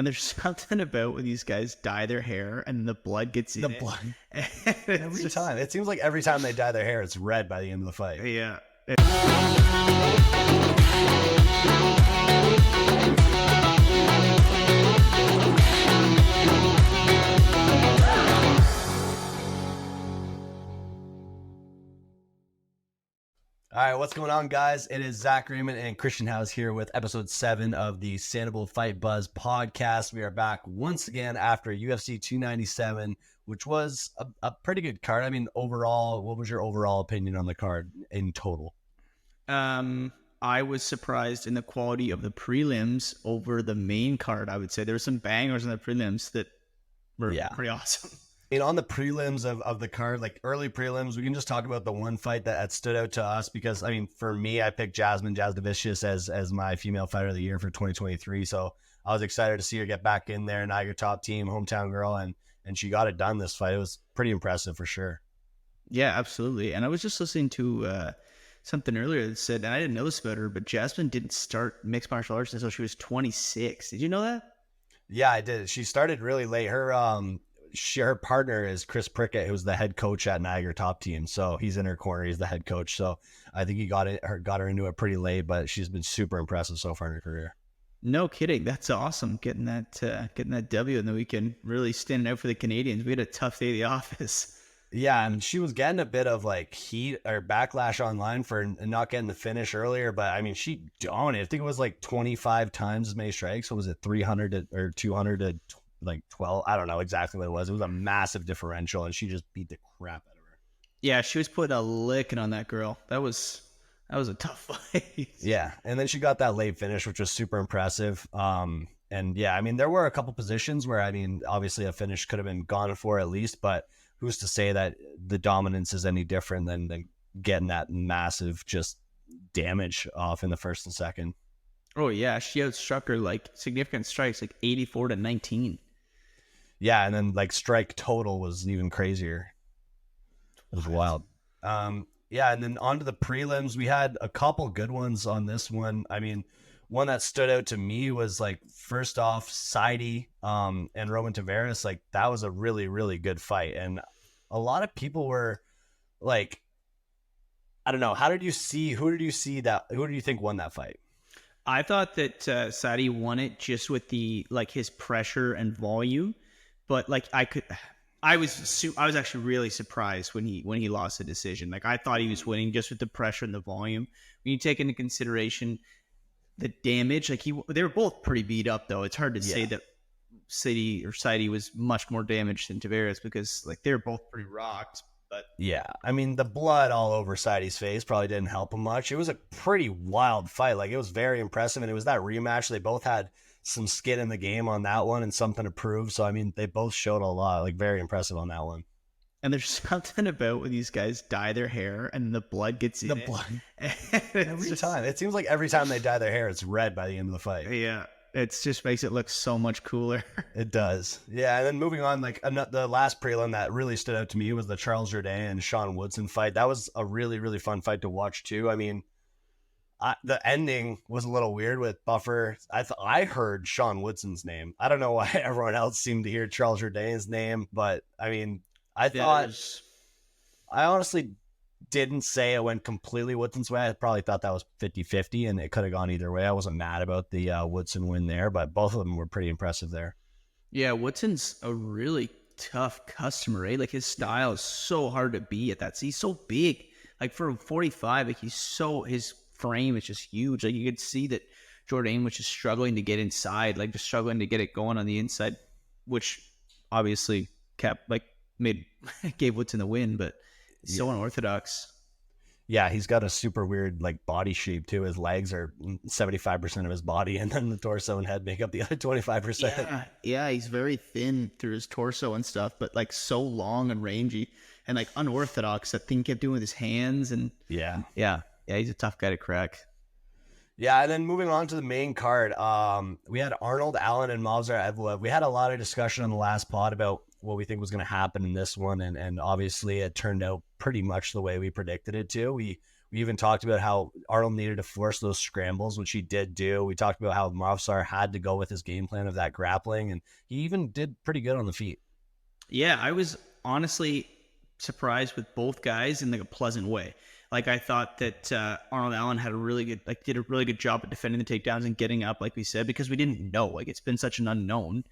And there's something about when these guys dye their hair and the blood gets in The blood. Every time. It seems like every time they dye their hair, it's red by the end of the fight. Yeah. All right, what's going on, guys? It is Zach Raymond and Christian House here with episode 7 of the Sanabul Fight Buzz podcast. We are back once again after UFC 297, which was a pretty good card. I mean, overall, what was your overall opinion on the card in total? I was surprised in the quality of the prelims over the main card, I would say. There were some bangers in the prelims that were pretty awesome. And on the prelims of the card, like early prelims, we can just talk about the one fight that stood out to us because, I mean, for me, I picked Jasmine Jasdavicius as my female fighter of the year for 2023. So I was excited to see her get back in there, Niagara top team, hometown girl, and she got it done this fight. It was pretty impressive for sure. Yeah, absolutely. And I was just listening to something earlier that said, and I didn't know this about her, but Jasmine didn't start mixed martial arts until she was 26. Did you know that? Yeah, I did. She started really late. Her partner is Chris Prickett, who's the head coach at Niagara top team. So he's in her corner. He's the head coach. So I think he got her into it pretty late, but she's been super impressive so far in her career. No kidding. That's awesome. Getting that W in the weekend, really standing out for the Canadians. We had a tough day at the office. Yeah, and she was getting a bit of like heat or backlash online for not getting the finish earlier, but I mean, she dominated. I think it was like 25 times as many strikes. So was it 300 or 200 to like 12? I don't know exactly what it was. It was a massive differential, and she just beat the crap out of her. Yeah, she was putting a licking on that girl. That was a tough fight. Yeah, and then she got that late finish, which was super impressive. And yeah, I mean, there were a couple positions where, I mean, obviously a finish could have been gone for at least, but who's to say that the dominance is any different than getting that massive just damage off in the first and second? Oh yeah, she outstruck her like significant strikes, like 84-19. Yeah, and then like strike total was even crazier. It was wild. Yeah, and then on to the prelims. We had a couple good ones on this one. I mean, one that stood out to me was like, first off, Saidi and Romand Dolidze. Like, that was a really, really good fight. And a lot of people were like, I don't know, who did you think won that fight? I thought that Saidi won it just with the like his pressure and volume, but like I was actually really surprised when he lost the decision. Like, I thought he was winning just with the pressure and the volume. When you take into consideration the damage, like they were both pretty beat up though. It's hard to say that Saidi was much more damaged than Tavares because like they're both pretty rocked. But yeah, I mean, the blood all over Saidi's face probably didn't help him much. It was a pretty wild fight. Like, it was very impressive, and it was that rematch. They both had some skin in the game on that one and something to prove. So, I mean, they both showed a lot. Like, very impressive on that one. And there's something about when these guys dye their hair and the blood gets in the blood. Every time. It seems like every time they dye their hair, it's red by the end of the fight. Yeah. It just makes it look so much cooler. It does. Yeah, and then moving on, like the last prelim that really stood out to me was the Charles Jourdain and Sean Woodson fight. That was a really, really fun fight to watch too. I mean, the ending was a little weird with Buffer. I heard Sean Woodson's name. I don't know why everyone else seemed to hear Charles Jourdain's name, but I mean, I honestly didn't say it went completely Woodson's way. I probably thought that was 50-50, and it could have gone either way. I wasn't mad about the Woodson win there, but both of them were pretty impressive there. Yeah, Woodson's a really tough customer, right? Like, his style is so hard to beat at that. He's so big. Like, for 45, like his frame is just huge. Like, you could see that Jourdain was just struggling to get inside, like just struggling to get it going on the inside, which obviously gave Woodson the win, but so unorthodox. Yeah, he's got a super weird like body shape too. His legs are 75% of his body, and then the torso and head make up the other 25%. Yeah, he's very thin through his torso and stuff, but like so long and rangy and like unorthodox. That thing he kept doing with his hands, and yeah, he's a tough guy to crack. Yeah, and then moving on to the main card, we had Arnold, Allen, and Movsar Evloev. We had a lot of discussion on the last pod about what we think was going to happen in this one, and obviously it turned out pretty much the way we predicted it to. We We even talked about how Arnold needed to force those scrambles, which he did do. We talked about how Movsar had to go with his game plan of that grappling, and he even did pretty good on the feet. Yeah, I was honestly surprised with both guys in like a pleasant way. Like I thought that Arnold Allen did a really good job at defending the takedowns and getting up, like we said, because we didn't know. Like it's been such an unknown.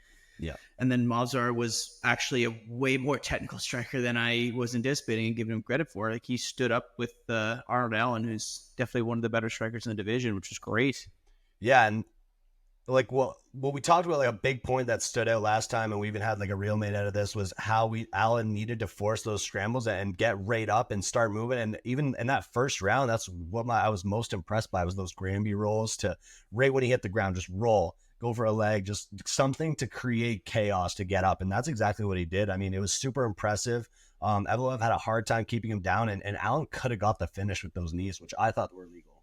Yeah. And then Movsar was actually a way more technical striker than I was anticipating and giving him credit for. Like he stood up with Arnold Allen, who's definitely one of the better strikers in the division, which is great. Yeah, and like what we talked about, like a big point that stood out last time, and we even had like a reel made out of this, was how Allen needed to force those scrambles and get right up and start moving. And even in that first round, that's what I was most impressed by, was those Granby rolls to right when he hit the ground, just roll, go for a leg, just something to create chaos to get up. And that's exactly what he did. I mean, it was super impressive. Evloev had a hard time keeping him down, and Allen could have got the finish with those knees, which I thought were legal.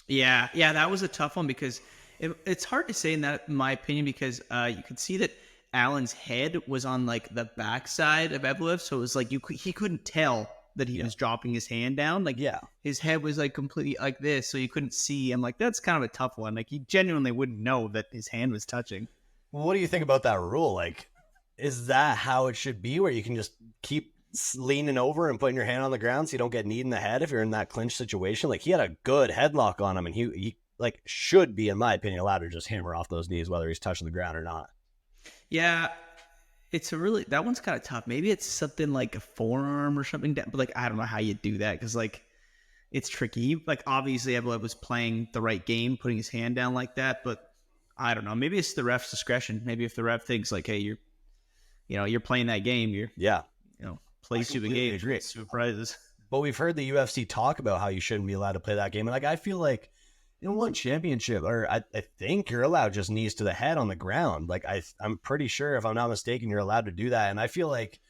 Yeah, that was a tough one because it's hard to say in my opinion, because you could see that Allen's head was on like the backside of Evloev, so it was like he couldn't tell that he was dropping his hand down. Like his head was like completely like this, so you couldn't see. I'm like, that's kind of a tough one. Like he genuinely wouldn't know that his hand was touching. Well, what do you think about that rule? Like, is that how it should be, where you can just keep leaning over and putting your hand on the ground so you don't get kneed in the head if you're in that clinch situation? Like he had a good headlock on him, and he like should be, in my opinion, allowed to just hammer off those knees whether he's touching the ground or not. Yeah, that one's kind of tough. Maybe it's something like a forearm or something, but like I don't know how you do that, because like it's tricky. Like obviously Evloev was playing the right game, putting his hand down like that, but I don't know. Maybe it's the ref's discretion. Maybe if the ref thinks like, hey, you're playing that game, play stupid games, stupid prizes. But we've heard the UFC talk about how you shouldn't be allowed to play that game, and like I feel like in one championship, or I think you're allowed just knees to the head on the ground. Like I'm pretty sure, if I'm not mistaken, you're allowed to do that. And I feel like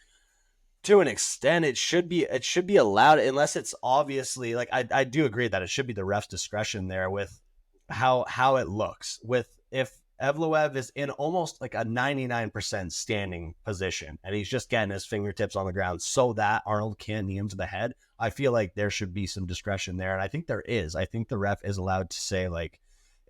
to an extent it should be allowed, unless it's obviously like I do agree that it should be the ref's discretion there with how it looks. With if Evloev is in almost like a 99% standing position and he's just getting his fingertips on the ground so that Arnold can't knee him to the head, I feel like there should be some discretion there. And I think there is. I think the ref is allowed to say, like,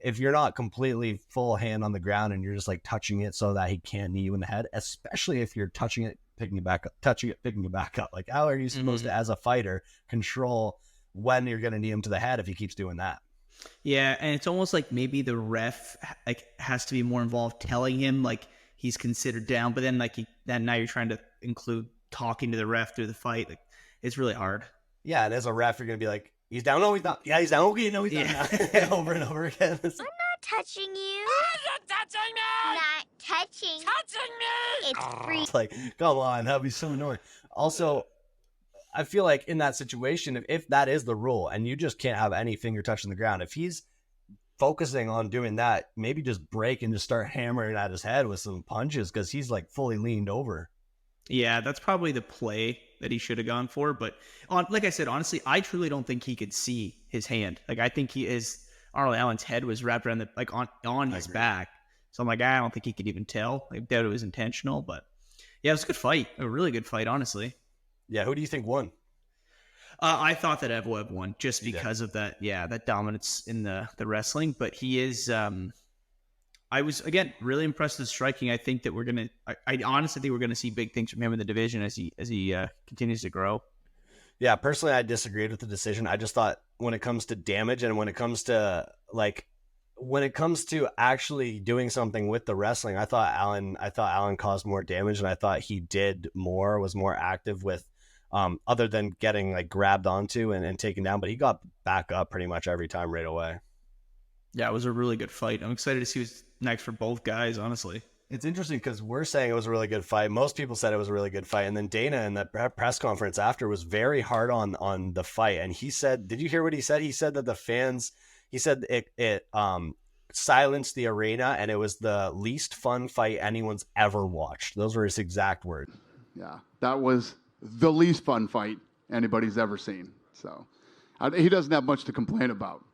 if you're not completely full hand on the ground and you're just like touching it so that he can't knee you in the head, especially if you're touching it, picking it back up, touching it, picking it back up. Like, how are you supposed to, as a fighter, control when you're going to knee him to the head if he keeps doing that? Yeah, and it's almost like maybe the ref like has to be more involved, telling him like he's considered down, but then like then now you're trying to include talking to the ref through the fight. Like it's really hard. Yeah, and as a ref, you're gonna be like, he's down, no, he's not. Yeah, he's down. Okay, no, he's not. Over and over again. I'm not touching you. You're touching me. Not touching. Touching me. It's free. It's like, come on, that'd be so annoying. Also, I feel like in that situation, if that is the rule and you just can't have any finger touching the ground, if he's focusing on doing that, maybe just break and just start hammering at his head with some punches, because he's like fully leaned over. Yeah, that's probably the play that he should have gone for. But like I said, honestly, I truly don't think he could see his hand. Like I think Arnold Allen's head was wrapped around on his back. So I'm like, I don't think he could even tell. I doubt it was intentional. But yeah, it was a good fight, a really good fight, honestly. Yeah, who do you think won? I thought that Evloev won just because of that dominance in the wrestling. But he is, I was, again, really impressed with striking. I think that I honestly think we're going to see big things from him in the division as he continues to grow. Yeah, personally, I disagreed with the decision. I just thought when it comes to damage and when it comes to actually doing something with the wrestling, I thought Allen caused more damage, and I thought he was more active with, other than getting like grabbed onto and taken down, but he got back up pretty much every time right away. Yeah, it was a really good fight. I'm excited to see what's next for both guys, honestly. It's interesting because we're saying it was a really good fight. Most people said it was a really good fight. And then Dana in that press conference after was very hard on the fight. And he said, did you hear what he said? He said that the fans, he said it silenced the arena and it was the least fun fight anyone's ever watched. Those were his exact words. Yeah, that was the least fun fight anybody's ever seen. So he doesn't have much to complain about.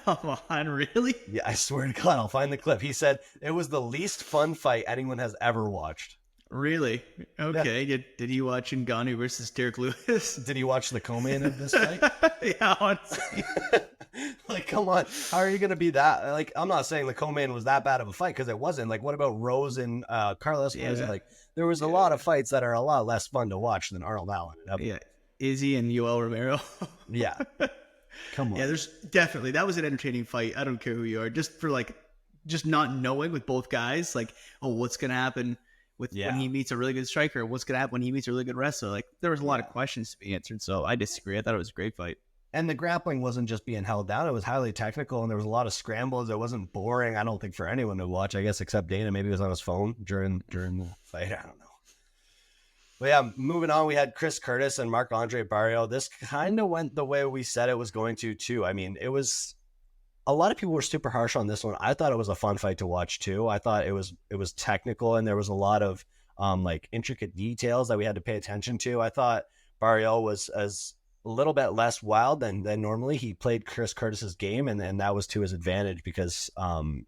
Come on, really? Yeah, I swear to God, I'll find the clip. He said it was the least fun fight anyone has ever watched. Really? Okay. Yeah. Did you watch Ngannou versus Derek Lewis? Did you watch the co-main of this fight? Yeah, honestly. Like, come on. How are you going to be that? Like, I'm not saying the co-main was that bad of a fight because it wasn't. Like, what about Rose and Carlos? Yeah. Like, there was a lot of fights that are a lot less fun to watch than Arnold Allen. Yeah. Izzy and Yoel Romero. Yeah. Come on. Yeah, there's definitely, that was an entertaining fight. I don't care who you are. Just for like, just not knowing with both guys, like, oh, what's going to happen with when he meets a really good striker? What's going to happen when he meets a really good wrestler? Like, there was a lot of questions to be answered. So I disagree. I thought it was a great fight. And the grappling wasn't just being held down. It was highly technical, and there was a lot of scrambles. It wasn't boring, I don't think, for anyone to watch, I guess, except Dana. Maybe he was on his phone during the fight. I don't know. But yeah, moving on, we had Chris Curtis and Marc-Andre Barriault. This kind of went the way we said it was going to, too. I mean, it was... A lot of people were super harsh on this one. I thought it was a fun fight to watch, too. I thought it was technical, and there was a lot of like intricate details that we had to pay attention to. I thought Barriault was a little bit less wild than normally. He played Chris Curtis's game, and that was to his advantage because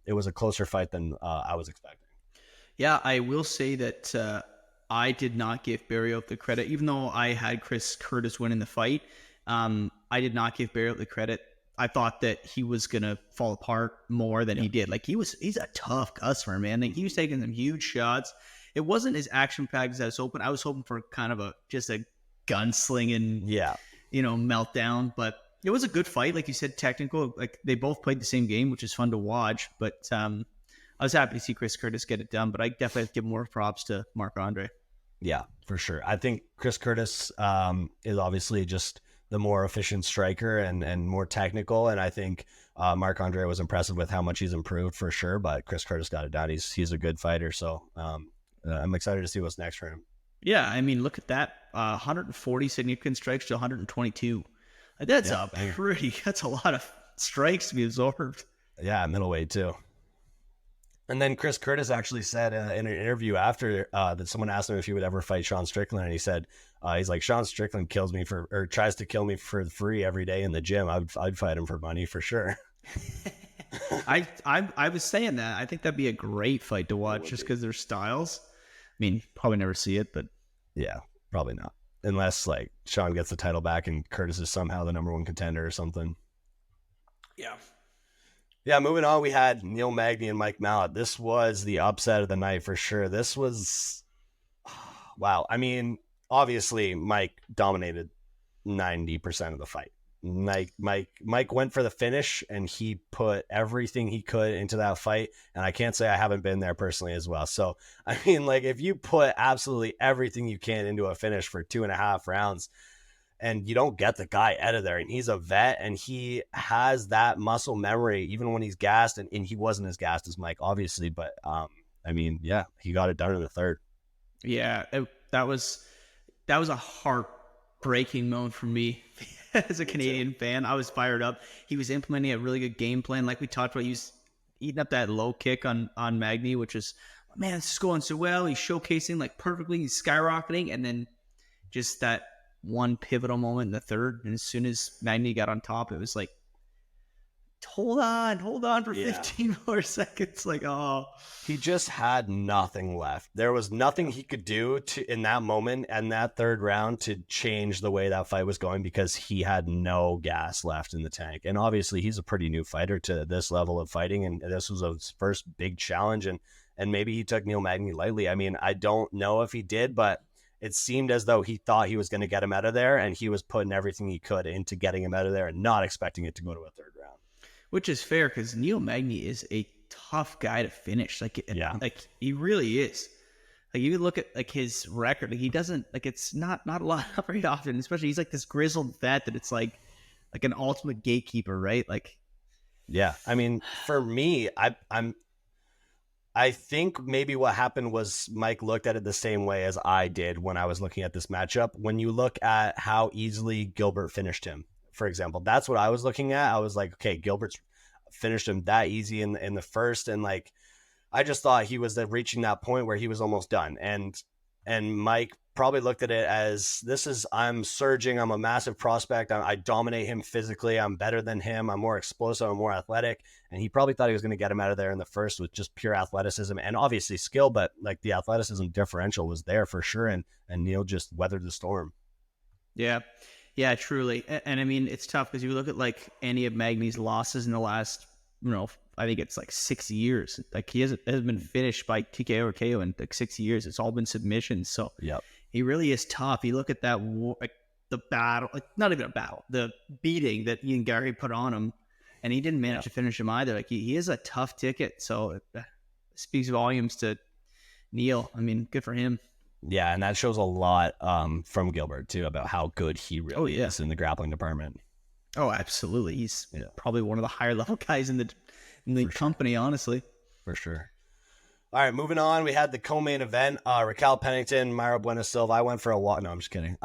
it was a closer fight than I was expecting. Yeah, I will say that I did not give Barriault the credit, even though I had Chris Curtis winning the fight. I did not give Barriault the credit. I thought that he was gonna fall apart more than he did. Like he's a tough customer, man. Like, he was taking some huge shots. It wasn't as action packed as I was hoping. I was hoping for kind of just a gunslinging, meltdown. But it was a good fight, like you said, technical. Like, they both played the same game, which is fun to watch. But I was happy to see Chris Curtis get it done. But I definitely have to give more props to Marc-Andre. Yeah, for sure. I think Chris Curtis is obviously just the more efficient striker and more technical. And I think Marc-Andre was impressive with how much he's improved for sure. But Chris Curtis got it done. He's a good fighter. So I'm excited to see what's next for him. Yeah, I mean, look at that. 140 significant strikes to 122. That's that's a lot of strikes to be absorbed. Yeah, middleweight too. And then Chris Curtis actually said in an interview after that someone asked him if he would ever fight Sean Strickland, and he said, he's like, Sean Strickland tries to kill me for free every day in the gym. I'd fight him for money for sure. I was saying that. I think that'd be a great fight to watch just because their styles. I mean, probably never see it, but yeah, probably not. Unless like Sean gets the title back and Curtis is somehow the number one contender or something. Yeah. Yeah, moving on, we had Neil Magny and Mike Malott. This was the upset of the night for sure. This was, wow. I mean, obviously, Mike dominated 90% of the fight. Mike went for the finish, and he put everything he could into that fight. And I can't say I haven't been there personally as well. So, I mean, like, if you put absolutely everything you can into a finish for 2.5 rounds, and you don't get the guy out of there, and he's a vet, and he has that muscle memory even when he's gassed, and he wasn't as gassed as Mike, obviously, but I mean, yeah, he got it done in the third. Yeah, that was a heartbreaking moment for me as a Canadian fan. I was fired up. He was implementing a really good game plan, like we talked about. He was eating up that low kick on Magny, which is, man, this is going so well. He's showcasing like perfectly. He's skyrocketing, and then just that one pivotal moment in the third, and as soon as Magny got on top, it was like, hold on for 15 more seconds. Like, oh, he just had nothing left. There was nothing he could do in that moment and that third round to change the way that fight was going, because he had no gas left in the tank. And obviously he's a pretty new fighter to this level of fighting, and this was his first big challenge, and maybe he took Neil Magny lightly. I mean, I don't know if he did, but it seemed as though he thought he was going to get him out of there, and he was putting everything he could into getting him out of there and not expecting it to go to a third round. Which is fair, because Neil Magny is a tough guy to finish. Like he really is. Like, you look at like his record, like, he doesn't, like, it's not a lot very often, especially he's like this grizzled vet that it's like an ultimate gatekeeper, right? Like, yeah, I mean, for me, I think maybe what happened was Mike looked at it the same way as I did when I was looking at this matchup. When you look at how easily Gilbert finished him, for example, that's what I was looking at. I was like, okay, Gilbert's finished him that easy in the first, and like, I just thought he was reaching that point where he was almost done, and Mike probably looked at it as I'm surging. I'm a massive prospect. I dominate him physically. I'm better than him. I'm more explosive. I'm more athletic. And he probably thought he was going to get him out of there in the first with just pure athleticism and obviously skill, but like the athleticism differential was there for sure. And Neil just weathered the storm. Yeah. Yeah, truly. And I mean, it's tough because you look at like any of Magny's losses in the last, I think it's like 6 years. Like he hasn't been finished by TKO or KO in like 6 years. It's all been submissions. So yep. He really is tough. You look at that the battle, like not even a battle, the beating that Ian Gary put on him, and he didn't manage to finish him either. Like he is a tough ticket. So it speaks volumes to Neil. I mean, good for him. Yeah, and that shows a lot from Gilbert too about how good he really is in the grappling department. Oh, absolutely. He's probably one of the higher level guys in the company, honestly. For sure. All right, moving on. We had the co-main event. Racquel Pennington, Mayra Bueno Silva. I went for a walk. No, I'm just kidding.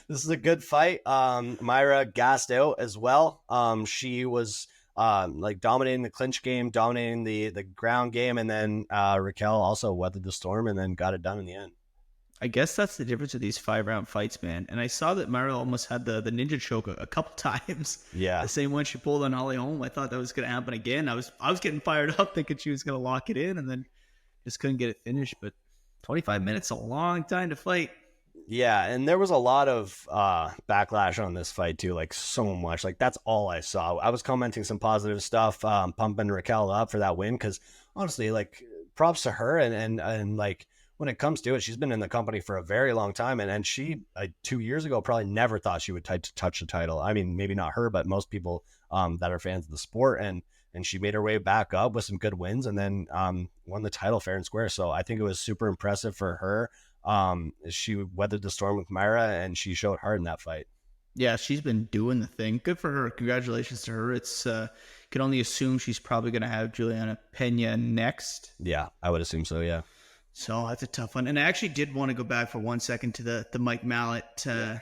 This is a good fight. Mayra gassed out as well. She was like dominating the clinch game, dominating the ground game, and then Racquel also weathered the storm and then got it done in the end. I guess that's the difference of these 5-round fights, man. And I saw that Mayra almost had the ninja choke a couple times. Yeah. The same one she pulled on Holly Holm. I thought that was going to happen again. I was getting fired up thinking she was going to lock it in and then just couldn't get it finished. But 25 minutes, a long time to fight. Yeah, and there was a lot of backlash on this fight too, like so much. Like that's all I saw. I was commenting some positive stuff, pumping Racquel up for that win because honestly, like props to her and like when it comes to it, she's been in the company for a very long time, and she 2 years ago probably never thought she would touch the title. I mean, maybe not her, but most people that are fans of the sport, and she made her way back up with some good wins, and then won the title fair and square. So I think it was super impressive for her. She weathered the storm with Mayra, and she showed hard in that fight. Yeah, she's been doing the thing. Good for her. Congratulations to her. It's can only assume she's probably going to have Juliana Pena next. Yeah, I would assume so. Yeah. So that's a tough one. And I actually did want to go back for 1 second to the Mike Malott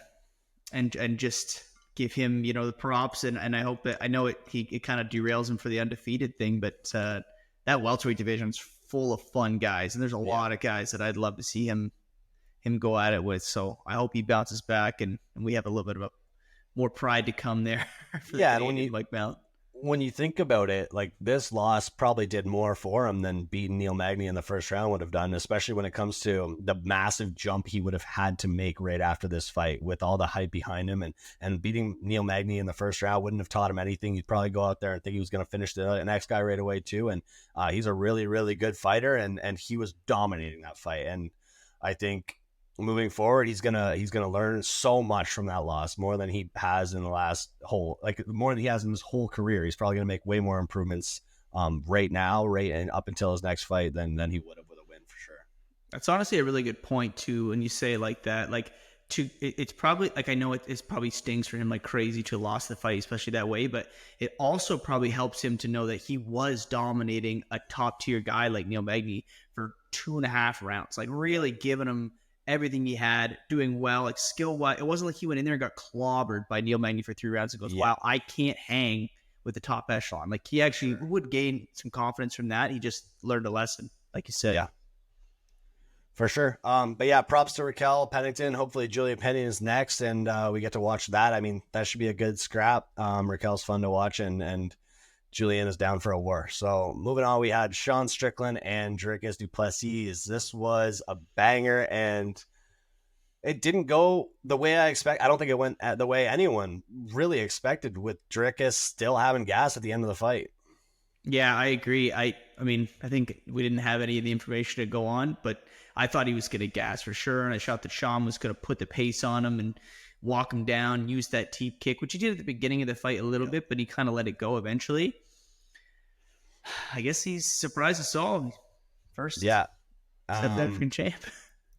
and just give him, the props. And I hope that I know it kind of derails him for the undefeated thing, but that welterweight division's full of fun guys. And there's a lot of guys that I'd love to see him go at it with. So I hope he bounces back and we have a little bit of more pride to come there. For and when you Mike Malott. When you think about it, like this loss probably did more for him than beating Neil Magny in the first round would have done, especially when it comes to the massive jump he would have had to make right after this fight with all the hype behind him. And beating Neil Magny in the first round wouldn't have taught him anything. He'd probably go out there and think he was going to finish the next guy right away too. And he's a really, really good fighter, and he was dominating that fight. And I think moving forward, he's gonna learn so much from that loss, more than he has in the more than he has in his whole career. He's probably gonna make way more improvements right now, and up until his next fight than he would have with a win for sure. That's honestly a really good point too. When you say like that, like it's probably like I know it's probably stings for him like crazy to have lost the fight, especially that way. But it also probably helps him to know that he was dominating a top tier guy like Neil Magny for 2.5 rounds, like really giving him everything he had, doing well, like skill-wise. It wasn't like he went in there and got clobbered by Neil Magny for 3 rounds and goes, wow, I can't hang with the top echelon. Like he actually would gain some confidence from that. He just learned a lesson, like you said. Yeah, for sure. But yeah, props to Racquel Pennington. Hopefully Julia Pennington is next, and we get to watch that. I mean, that should be a good scrap. Racquel's fun to watch, and Julian is down for a war. So moving on, we had Sean Strickland and Dricus Du Plessis. This was a banger, and it didn't go the way I expect. I don't think it went the way anyone really expected, with Dricus still having gas at the end of the fight. Yeah, I agree. I mean, I think we didn't have any of the information to go on, but I thought he was going to gas for sure, and I thought that Sean was going to put the pace on him and walk him down, use that teep kick, which he did at the beginning of the fight a little bit, but he kind of let it go eventually. I guess he's surprised us all. First South African champ.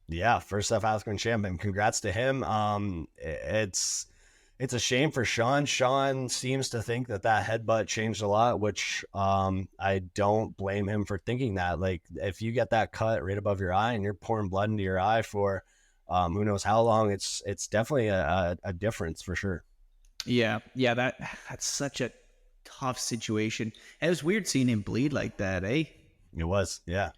Yeah, first South African champ, and congrats to him. It's a shame for Sean. Sean seems to think that headbutt changed a lot, which I don't blame him for thinking that. Like, if you get that cut right above your eye and you're pouring blood into your eye for who knows how long, it's definitely a difference for sure. Yeah, that's such a tough situation. And it was weird seeing him bleed like that, eh? It was, yeah.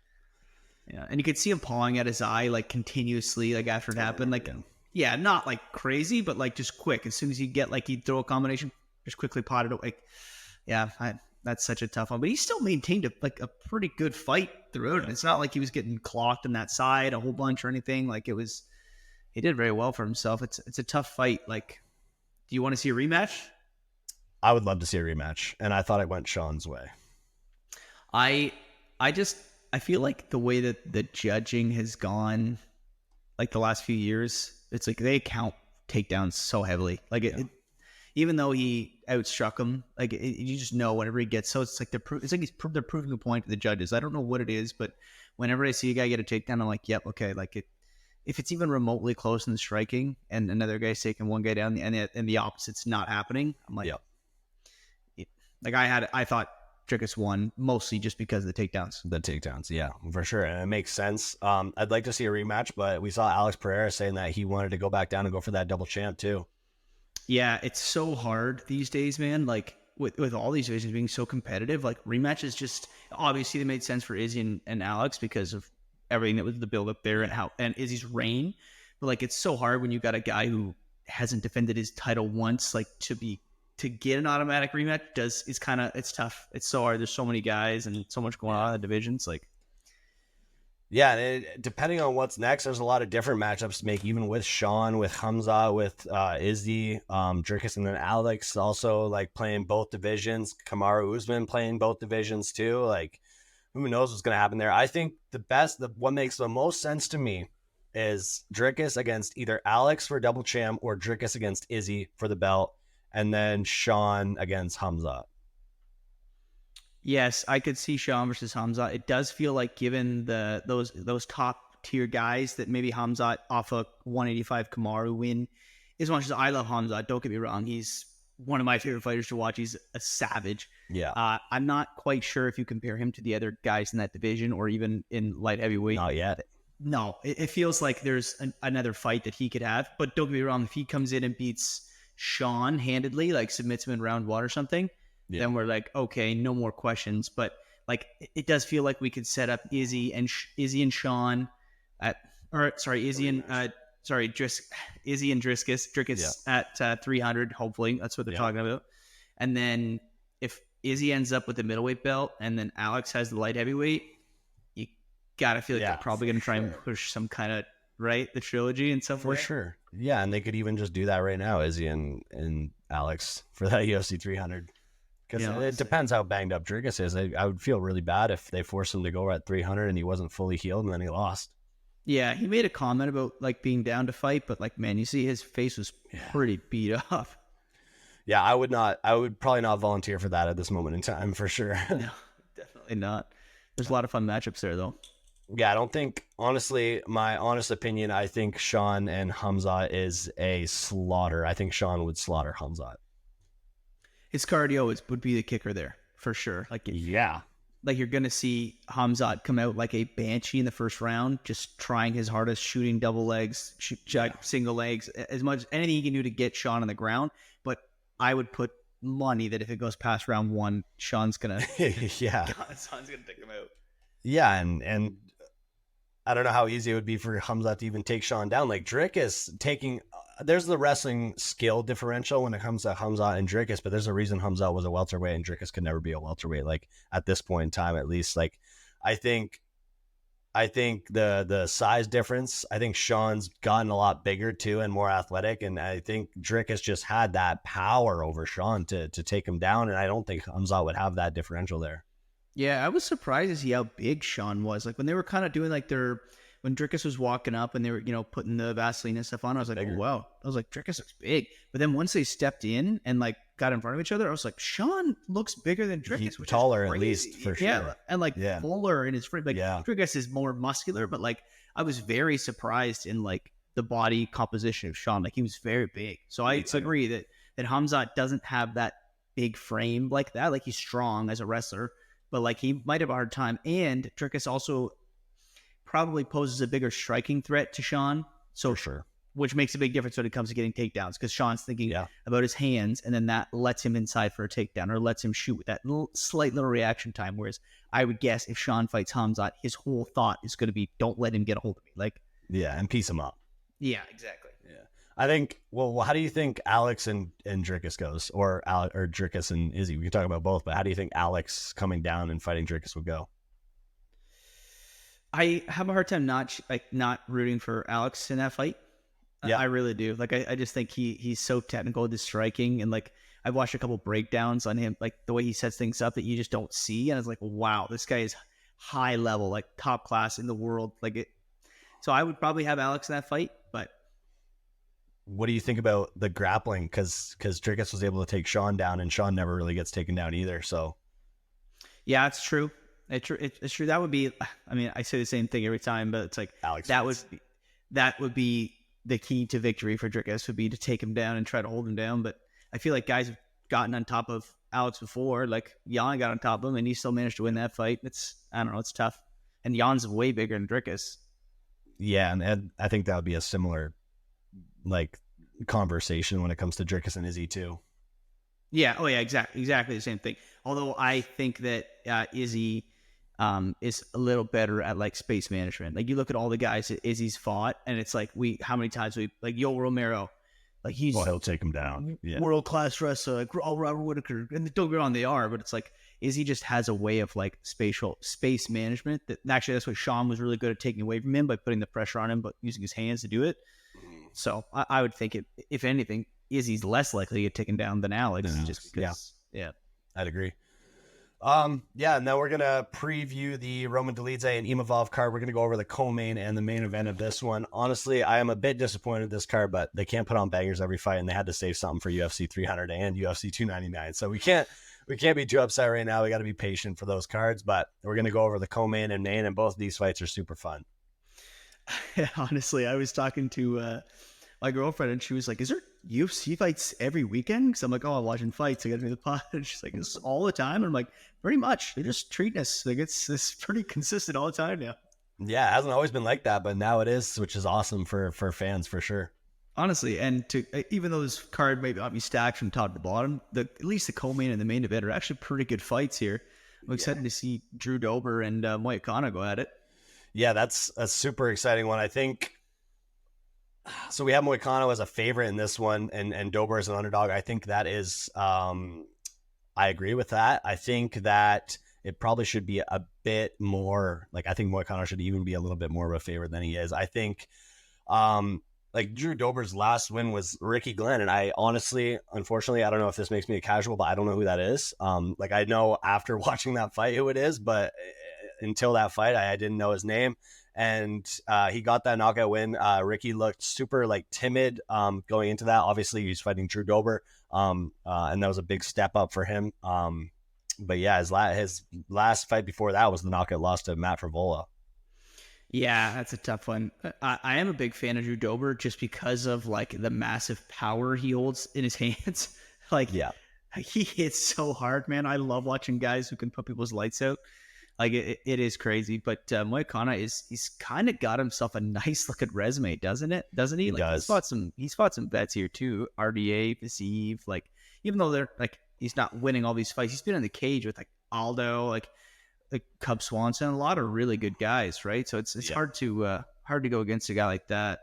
Yeah, and you could see him pawing at his eye like continuously, like after it happened. Like, yeah, not like crazy, but like just quick. As soon as he'd throw a combination, just quickly pot it away. Yeah, that's such a tough one. But he still maintained a pretty good fight throughout. And it's not like he was getting clocked on that side a whole bunch or anything. Like he did very well for himself. It's a tough fight. Like, do you want to see a rematch? I would love to see a rematch, and I thought it went Sean's way. I feel like the way that the judging has gone, like the last few years, it's like they count takedowns so heavily. Like even though he outstruck him, like you just know whenever he gets. So it's like they're proving a point to the judges. I don't know what it is, but whenever I see a guy get a takedown, I'm like, yep, okay. Like if it's even remotely close in the striking, and another guy's taking one guy down, and the opposite's not happening, I'm like, yep. Like I thought Dricus won mostly just because of the takedowns. The takedowns, yeah, for sure. And it makes sense. I'd like to see a rematch, but we saw Alex Pereira saying that he wanted to go back down and go for that double champ too. Yeah, it's so hard these days, man. Like with all these divisions being so competitive, like rematches just obviously they made sense for Izzy and Alex because of everything that was the build up there and Izzy's reign. But like it's so hard when you got a guy who hasn't defended his title once, like to get an automatic rematch it's tough. It's so hard. There's so many guys and so much going on in the divisions. Like, yeah, and depending on what's next, there's a lot of different matchups to make, even with Sean, with Khamzat, with Izzy, Dricus, and then Alex also like playing both divisions. Kamaru Usman playing both divisions too. Like, who knows what's going to happen there? I think what makes the most sense to me is Dricus against either Alex for double champ or Dricus against Izzy for the belt. And then Sean against Khamzat. Yes, I could see Sean versus Khamzat. It does feel like, given those top tier guys, that maybe Khamzat off a 185 Kamaru win. As much as I love Khamzat, don't get me wrong, he's one of my favorite fighters to watch. He's a savage. Yeah. I'm not quite sure if you compare him to the other guys in that division or even in light heavyweight. Not yet. No, it feels like there's another fight that he could have. But don't get me wrong, if he comes in and beats Sean handedly, like submits him in round one or something, then we're like, okay, no more questions. But like, it does feel like we could set up Izzy and Sean Izzy and Dricus at 300. Hopefully, that's what they're talking about. And then if Izzy ends up with the middleweight belt, and then Alex has the light heavyweight, you gotta feel like they're probably gonna try and push some kind of the trilogy and stuff. For sure. Yeah, and they could even just do that right now, Izzy and Alex, for that UFC 300. Because it depends how banged up Dricus is. I would feel really bad if they forced him to go at 300 and he wasn't fully healed and then he lost. Yeah, he made a comment about like being down to fight, but like, man, you see his face was pretty beat up. Yeah, I would probably not volunteer for that at this moment in time, for sure. No, definitely not. There's a lot of fun matchups there, though. Yeah, I don't think, honestly, my honest opinion, I think Sean and Khamzat is a slaughter. I think Sean would slaughter Khamzat. His cardio would be the kicker there, for sure. Like, like you're going to see Khamzat come out like a banshee in the first round, just trying his hardest, shooting double legs, single legs, as much anything he can do to get Sean on the ground. But I would put money that if it goes past round one, Sean's going to Sean's going to take him out. Yeah, and I don't know how easy it would be for Khamzat to even take Sean down. Like, Dricus taking... There's the wrestling skill differential when it comes to Khamzat and Dricus, but there's a reason Khamzat was a welterweight and Dricus could never be a welterweight, like, at this point in time, at least. Like, I think the size difference, I think Sean's gotten a lot bigger, too, and more athletic, and I think Dricus just had that power over Sean to take him down, and I don't think Khamzat would have that differential there. Yeah, I was surprised to see how big Sean was. Like, when they were kind of doing like when Dricus was walking up and they were, putting the Vaseline and stuff on, I was like, oh, wow. I was like, Dricus looks big. But then once they stepped in and like got in front of each other, I was like, Sean looks bigger than Dricus. He's which taller, is at least, for sure. Yeah, and like fuller in his frame. Like, Dricus is more muscular, but like I was very surprised in like the body composition of Sean. Like, he was very big. So I agree that Khamzat doesn't have that big frame like that. Like, he's strong as a wrestler, but like he might have a hard time. And Dricus also probably poses a bigger striking threat to Sean. So for sure. which makes a big difference when it comes to getting takedowns, because Sean's thinking about his hands, and then that lets him inside for a takedown or lets him shoot with that slight little reaction time. Whereas I would guess if Sean fights Khamzat, his whole thought is going to be, don't let him get a hold of me. Like, yeah, and piece him up. Yeah, exactly. Yeah, I think. Well, how do you think Alex and Dricus goes, or Dricus and Izzy? We can talk about both, but how do you think Alex coming down and fighting Dricus would go? I have a hard time not rooting for Alex in that fight. Yeah, I really do. Like, I just think he's so technical with his striking, and like I've watched a couple breakdowns on him, like the way he sets things up that you just don't see, and it's like, wow, this guy is high level, like top class in the world. Like it. So I would probably have Alex in that fight, but what do you think about the grappling? Because Dricus was able to take Sean down, and Sean never really gets taken down either. So yeah, it's true. It's true. That would be. I mean, I say the same thing every time, but it's like Alex that would be the key to victory for Dricus, would be to take him down and try to hold him down. But I feel like guys have gotten on top of Alex before. Like Jan got on top of him, and he still managed to win that fight. I don't know. It's tough. And Jan's way bigger than Dricus. Yeah, and I think that would be a similar like conversation when it comes to Dricus and Izzy too. Yeah. Oh yeah. Exactly the same thing. Although I think that Izzy is a little better at like space management. Like you look at all the guys that Izzy's fought, and it's like how many times like Yoel Romero, like he'll take him down. Yeah. World class wrestler, like Robert Whitaker, and don't get me wrong, they are, but it's like Izzy just has a way of like space management that actually that's what Sean was really good at taking away from him by putting the pressure on him, but using his hands to do it. So I would think if anything, Izzy's less likely to get taken down than Alex, just because. Yeah, I'd agree. And now we're gonna preview the Romand Dolidze and Imavov card. We're gonna go over the co-main and the main event of this one. Honestly, I am a bit disappointed in this card, but they can't put on bangers every fight, and they had to save something for UFC 300 and UFC 299. So we can't be too upset right now. We got to be patient for those cards, but we're gonna go over the co-main and main, and both of these fights are super fun. Honestly, I was talking to my girlfriend, and she was like, "Is there UFC fights every weekend?" Because I'm like, "Oh, I'm watching fights. I got to do the pod." And she's like, "It's all the time." And I'm like, "Pretty much. They're just treating us like it's pretty consistent all the time now." Yeah, it hasn't always been like that, but now it is, which is awesome for fans for sure. Honestly, and even though this card may not be stacked from top to bottom, at least the co-main and the main event are actually pretty good fights here. I'm excited to see Drew Dober and Moicano go at it. Yeah, that's a super exciting one. I think. So we have Moicano as a favorite in this one, and Dober as an underdog. I think that is, I agree with that. I think that it probably should be a bit more, like I think Moicano should even be a little bit more of a favorite than he is. I think, like Drew Dober's last win was Ricky Glenn, and I honestly, unfortunately, I don't know if this makes me a casual, but I don't know who that is. Like I know after watching that fight who it is, but until that fight, I didn't know his name. And he got that knockout win. Ricky looked super like timid going into that. Obviously, he's fighting Drew Dober, and that was a big step up for him. But yeah, his last fight before that was the knockout loss to Matt Frivola. Yeah, that's a tough one. I am a big fan of Drew Dober just because of like the massive power he holds in his hands. Like, yeah, he hits so hard, man. I love watching guys who can put people's lights out. Like it is crazy, but Moicano he's kind of got himself a nice looking resume, doesn't he? He does. He's fought some vets here too. RDA, Pasiv, like even though they're like he's not winning all these fights, he's been in the cage with like Aldo, like Cub Swanson, a lot of really good guys, right? So it's hard to go against a guy like that.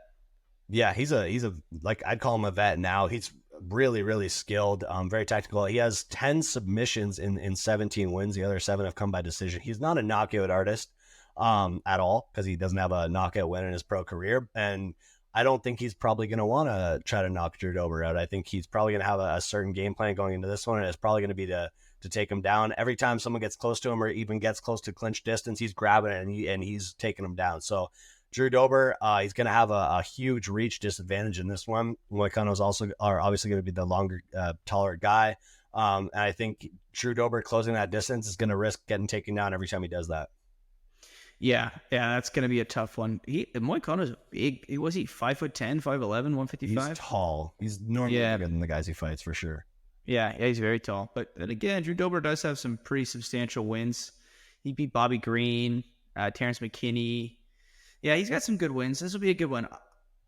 Yeah, he's a like I'd call him a vet now. He's really, really skilled, very technical. He has 10 submissions in 17 wins. The other 7 have come by decision. He's not a knockout artist at all because he doesn't have a knockout win in his pro career. And I don't think he's probably going to want to try to knock Drew Dober out. I think he's probably going to have a certain game plan going into this one, and it's probably going to be to take him down. Every time someone gets close to him or even gets close to clinch distance, he's grabbing it and he's taking him down. So Drew Dober, he's going to have a huge reach disadvantage in this one. Moicano is also obviously going to be the longer, taller guy. And I think Drew Dober closing that distance is going to risk getting taken down every time he does that. Yeah, that's going to be a tough one. Moicano's big. Was he 5'10", 5'11", 155? He's tall. He's normally bigger than the guys he fights for sure. Yeah, he's very tall. But then again, Drew Dober does have some pretty substantial wins. He beat Bobby Green, Terrence McKinney. Yeah, he's got some good wins. This will be a good one.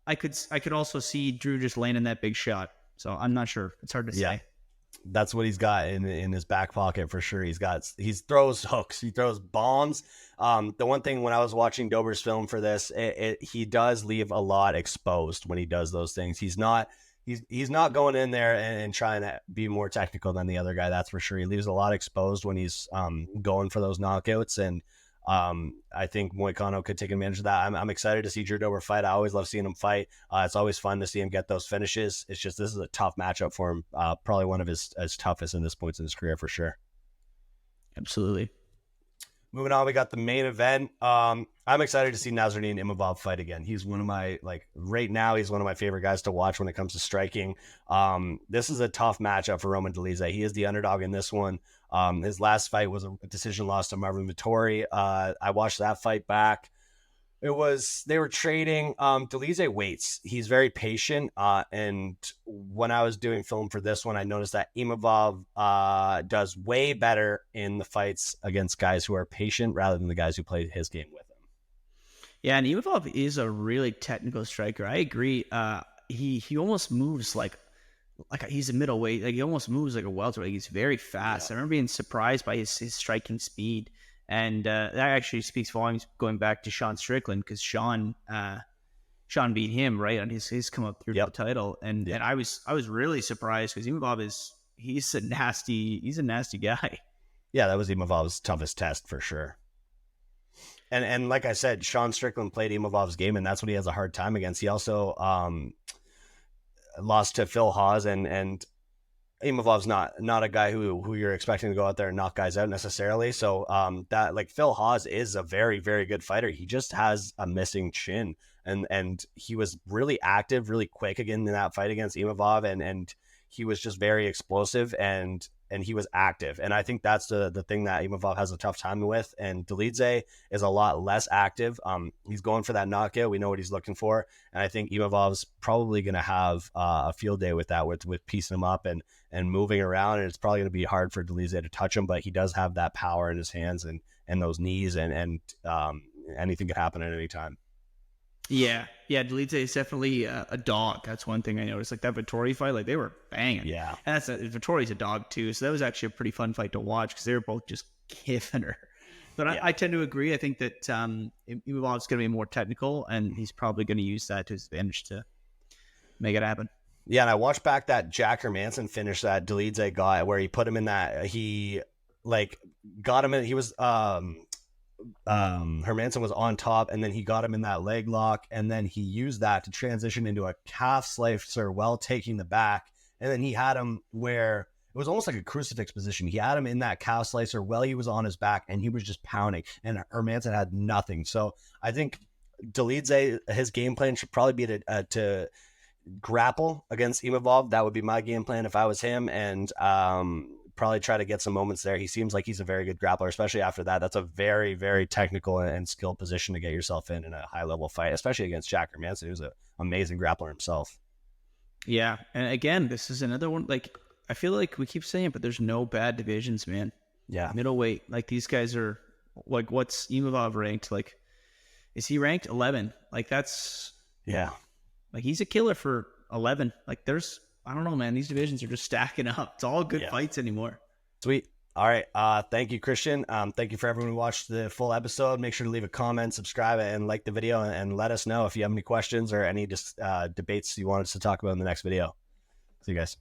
I could also see Drew just landing that big shot. So I'm not sure. It's hard to say. Yeah. That's what he's got in his back pocket for sure. He throws hooks, he throws bombs. The one thing when I was watching Dober's film for this, he does leave a lot exposed when he does those things. He's not going in there and trying to be more technical than the other guy. That's for sure. He leaves a lot exposed when he's going for those knockouts, and I think Moicano could take advantage of that. I'm excited to see Drew Dober fight. I always love seeing him fight. It's always fun to see him get those finishes. It's just, this is a tough matchup for him. Probably one of his toughest in this points in his career for sure. Absolutely. Moving on, we got the main event. I'm excited to see Nassourdine Imavov fight again. He's one of my, right now, he's one of my favorite guys to watch when it comes to striking. This is a tough matchup for Romand Dolidze. He is the underdog in this one. His last fight was a decision loss to Marvin Vettori. I watched that fight back. They were trading. Dolidze waits. He's very patient. And when I was doing film for this one, I noticed that Imavov does way better in the fights against guys who are patient rather than the guys who play his game with him. Yeah, and Imavov is a really technical striker. I agree. He almost moves like he's a middleweight. Like, he almost moves like a welterweight. He's very fast. Yeah. I remember being surprised by his striking speed. And that actually speaks volumes going back to Sean Strickland, because Sean beat him right on his come up through the title. And I was really surprised, because Imavov he's a nasty guy. Yeah, that was Imavov's toughest test for sure. And like I said, Sean Strickland played Imavov's game, and that's what he has a hard time against. He also lost to Phil Hawes, and Imavov's not a guy who you're expecting to go out there and knock guys out necessarily. So that, like, Phil Hawes is a very, very good fighter. He just has a missing chin, and he was really active, really quick again in that fight against Imavov, and he was just very explosive, and he was active. And I think that's the thing that Imavov has a tough time with. And Dolidze is a lot less active. He's going for that knockout. We know what he's looking for. And I think Imavov's probably going to have a field day with that, with piecing him up and moving around. And it's probably going to be hard for Dolidze to touch him, but he does have that power in his hands and those knees, and anything could happen at any time. Yeah, Dolidze is definitely a dog. That's one thing I noticed. Like, that Vettori fight, like, they were banging. Yeah. And Vettori's a dog too, so that was actually a pretty fun fight to watch, because they were both just kiffing her. But I tend to agree. I think that Imavov's going to be more technical, and he's probably going to use that to his advantage to make it happen. Yeah, and I watched back that Jack Hermanson finish that Dolidze got, where he put him in that, he got him in, he was Hermanson was on top, and then he got him in that leg lock, and then he used that to transition into a calf slicer while taking the back, and then he had him where it was almost like a crucifix position. He had him in that calf slicer while he was on his back, and he was just pounding, and Hermanson had nothing. So I think Dolidze, his game plan should probably be to grapple against Imavov. That would be my game plan if I was him, and probably try to get some moments there. He seems like he's a very good grappler, especially after that. That's a very, very technical and skilled position to get yourself in a high-level fight, especially against Jack Hermanson, who's an amazing grappler himself. Yeah, and again, this is another one, like, I feel like we keep saying it, but there's no bad divisions, man. Yeah. Middleweight, like, these guys are, like, what's Imavov ranked? Like, is he ranked 11? Like, that's... Yeah. Like, he's a killer for 11. Like, I don't know, man. These divisions are just stacking up. It's all good fights anymore. Sweet. All right. Thank you, Christian. Thank you for everyone who watched the full episode. Make sure to leave a comment, subscribe, and like the video, and let us know if you have any questions or any debates you want us to talk about in the next video. See you guys.